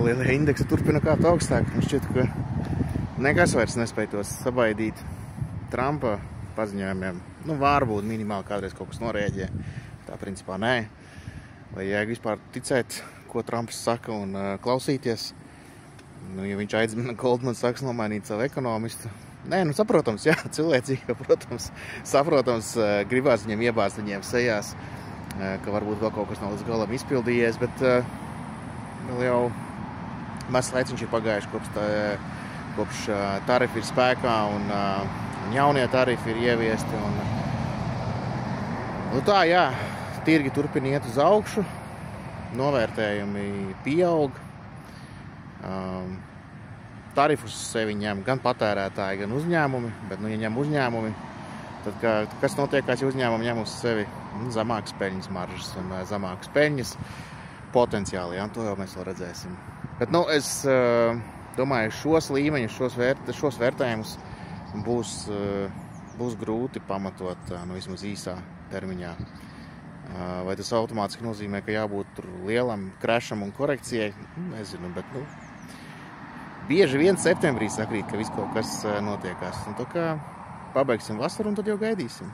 lielie indeksi turpina kāpt augstāk. Man šķiet, ka nekas vairs nespēja tos sabaidīt Trumpa paziņojumiem. Nu, varbūt minimāli kādreiz kaut kas norēģē. Tā principā nē. Vai jēga vispār ticēt, ko Trumps saka un klausīties. Nu, ja viņš aicina Goldman Sachs nomainīt savu ekonomistu. Nē, nu saprotams, jā, cilvēcīgi, protams. Saprotams, gribās viņiem iebāzt viņiem sejās, ka varbūt vēl kaut kas nav līdz galam izpildījies, bet vēl jau mazs laiks viņš ir pagājuši kopš tarifi ir spēkā un jaunie tarifi ir ieviesti. Un, nu tā, jā, tirgi turpina iet uz augšu, novērtējumi pieaug. Tarifus sevi ņem gan patērētāji, gan uzņēmumi, bet, nu, ja ņem uzņēmumi, tad kas notiekās, ja uzņēmumi ņem uz sevi zemākas peļņas maržas un zemākas peļņas potenciāli, jā, to jau mēs vēl redzēsim. Bet, nu, es domāju, šos līmeņus, šos vērtējumus būs grūti pamatot, nu, vismaz īsā termiņā. Vai tas automātiski nozīmē, ka jābūt tur lielam crasham un korekcijai? Nezinu, bet, nu, bieži vien septembrī sakrīt, ka viss kaut kas notiekās. Un tā kā pabeigsim vasaru un tad jau gaidīsim.